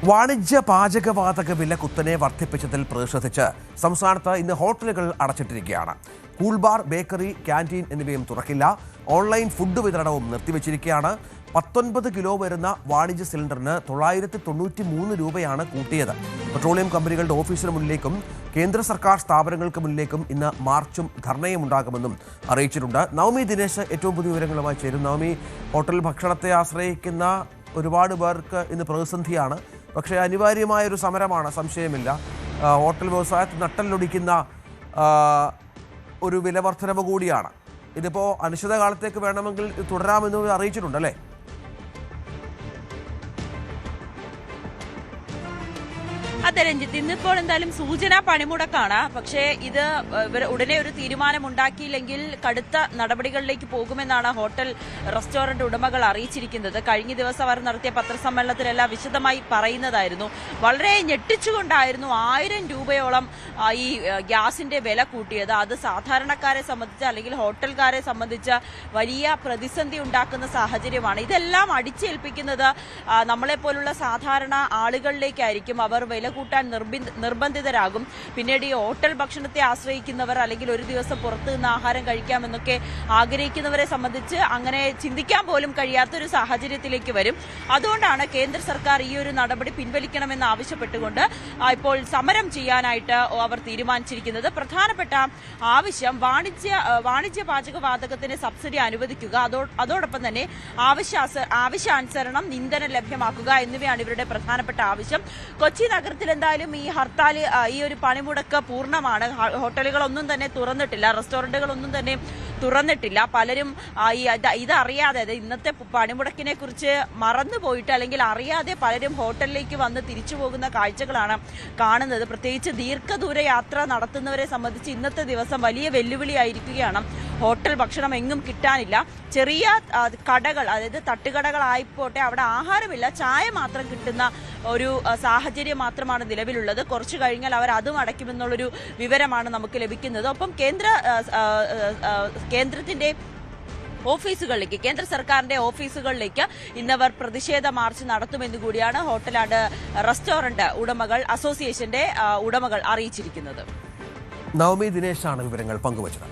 വാണിജ്യ പാചകവാതക വില കുത്തനെ വർദ്ധിപ്പിച്ചതിൽ പ്രതിഷേധിച്ച് സംസ്ഥാനത്ത് ഇന്ന് ഹോട്ടലുകൾ അടച്ചിട്ടിരിക്കുകയാണ്. കൂൾബാർ, ബേക്കറി, ക്യാൻറ്റീൻ എന്നിവയും തുറക്കില്ല. ഓൺലൈൻ ഫുഡ് വിതരണവും നിർത്തിവച്ചിരിക്കുകയാണ്. 19 കിലോ വരുന്ന വാണിജ്യ സിലിണ്ടറിന് 993 രൂപയാണ് കൂട്ടിയത്. പെട്രോളിയം കമ്പനികളുടെ ഓഫീസിന് മുന്നിലേക്കും കേന്ദ്ര സർക്കാർ സ്ഥാപനങ്ങൾക്ക് മുന്നിലേക്കും ഇന്ന് മാർച്ചും ധർണയും ഉണ്ടാകുമെന്നും അറിയിച്ചിട്ടുണ്ട്. നവമി ദിനേശ് ഏറ്റവും പുതിയ വിവരങ്ങളുമായി ചേരും. നവമി, ഹോട്ടൽ ഭക്ഷണത്തെ ആശ്രയിക്കുന്ന ഒരുപാട് പേർക്ക് ഇന്ന് പ്രതിസന്ധിയാണ്. പക്ഷേ അനിവാര്യമായൊരു സമരമാണ്, സംശയമില്ല. ഹോട്ടൽ വ്യവസായത്തിൽ നട്ടലൊടിക്കുന്ന ഒരു വില വർധനവ് കൂടിയാണ്. ഇതിപ്പോൾ അനിശ്ചിതകാലത്തേക്ക് വേണമെങ്കിൽ തുടരാമെന്ന് അറിയിച്ചിട്ടുണ്ടല്ലേ? അതെ രഞ്ജിത്ത്, ഇന്നിപ്പോൾ എന്തായാലും സൂചന പണിമുടക്കാണ്. പക്ഷേ ഇത് ഉടനെ ഒരു തീരുമാനം ഉണ്ടാക്കിയില്ലെങ്കിൽ കടുത്ത നടപടികളിലേക്ക് പോകുമെന്നാണ് ഹോട്ടൽ റെസ്റ്റോറന്റ് ഉടമകൾ അറിയിച്ചിരിക്കുന്നത്. കഴിഞ്ഞ ദിവസം അവർ നടത്തിയ പത്രസമ്മേളനത്തിലെല്ലാം വിശദമായി പറയുന്നതായിരുന്നു. വളരെ ഞെട്ടിച്ചുകൊണ്ടായിരുന്നു 1000 രൂപയോളം ഈ ഗ്യാസിന്റെ വില കൂട്ടിയത്. അത് സാധാരണക്കാരെ സംബന്ധിച്ച് അല്ലെങ്കിൽ ഹോട്ടൽക്കാരെ സംബന്ധിച്ച് വലിയ പ്രതിസന്ധി ഉണ്ടാക്കുന്ന സാഹചര്യമാണ്. ഇതെല്ലാം അടിച്ചേൽപ്പിക്കുന്നത് നമ്മളെപ്പോലുള്ള സാധാരണ ആളുകളിലേക്കായിരിക്കും. അവർ വില കൂട്ടാൻ നിർബന്ധിതരാകും. പിന്നീട് ഈ ഹോട്ടൽ ഭക്ഷണത്തെ ആശ്രയിക്കുന്നവർ അല്ലെങ്കിൽ ഒരു ദിവസം പുറത്തു നിന്ന് ആഹാരം കഴിക്കാമെന്നൊക്കെ ആഗ്രഹിക്കുന്നവരെ സംബന്ധിച്ച് അങ്ങനെ ചിന്തിക്കാൻ പോലും കഴിയാത്തൊരു സാഹചര്യത്തിലേക്ക് വരും. അതുകൊണ്ടാണ് കേന്ദ്ര സർക്കാർ ഈ ഒരു നടപടി പിൻവലിക്കണമെന്ന് ആവശ്യപ്പെട്ടുകൊണ്ട് ഇപ്പോൾ സമരം ചെയ്യാനായിട്ട് അവർ തീരുമാനിച്ചിരിക്കുന്നത്. പ്രധാനപ്പെട്ട ആവശ്യം വാണിജ്യ പാചകവാതകത്തിന് സബ്സിഡി അനുവദിക്കുക, അതോടൊപ്പം തന്നെ ആവശ്യാനുസരണം ഇന്ധനം ലഭ്യമാക്കുക എന്നിവയാണ് ഇവരുടെ പ്രധാനപ്പെട്ട ആവശ്യം. കൊച്ചി നഗരത്തിൽ എന്തായാലും ഈ ഹർത്താൽ, ഈ ഒരു പണിമുടക്ക് പൂർണ്ണമാണ്. ഹോട്ടലുകളൊന്നും തന്നെ തുറന്നിട്ടില്ല, റെസ്റ്റോറന്റുകളൊന്നും തന്നെ തുറന്നിട്ടില്ല. പലരും ഇതറിയാതെ, ഇന്നത്തെ പണിമുടക്കിനെ കുറിച്ച് മറന്നുപോയിട്ട് അല്ലെങ്കിൽ അറിയാതെ പലരും ഹോട്ടലിലേക്ക് വന്ന് തിരിച്ചു പോകുന്ന കാഴ്ചകളാണ് കാണുന്നത്. പ്രത്യേകിച്ച് ദീർഘദൂര യാത്ര നടത്തുന്നവരെ സംബന്ധിച്ച് ഇന്നത്തെ ദിവസം വലിയ വെല്ലുവിളിയായിരിക്കുകയാണ്. ഹോട്ടൽ ഭക്ഷണം എങ്ങും കിട്ടാനില്ല. ചെറിയ കടകൾ, അതായത് തട്ടുകടകളായിപ്പോട്ടെ, അവിടെ ആഹാരമില്ല, ചായ മാത്രം കിട്ടുന്ന ഒരു സാഹചര്യം മാത്രമാണ് നിലവിലുള്ളത്. കുറച്ചു കഴിഞ്ഞാൽ അവർ അതും അടയ്ക്കുമെന്നുള്ളൊരു വിവരമാണ് നമുക്ക് ലഭിക്കുന്നത്. ഒപ്പം കേന്ദ്രത്തിന്റെ ഓഫീസുകളിലേക്ക്, കേന്ദ്ര സർക്കാരിന്റെ ഓഫീസുകളിലേക്ക് ഇന്നവർ പ്രതിഷേധ മാർച്ച് നടത്തുമെന്ന് കൂടിയാണ് ഹോട്ടൽ ആൻഡ് റെസ്റ്റോറന്റ് ഉടമകൾ അസോസിയേഷന്റെ ഉടമകൾ അറിയിച്ചിരിക്കുന്നത്. നവമി ദിനേശാണ് വിവരങ്ങൾ പങ്കുവച്ചത്.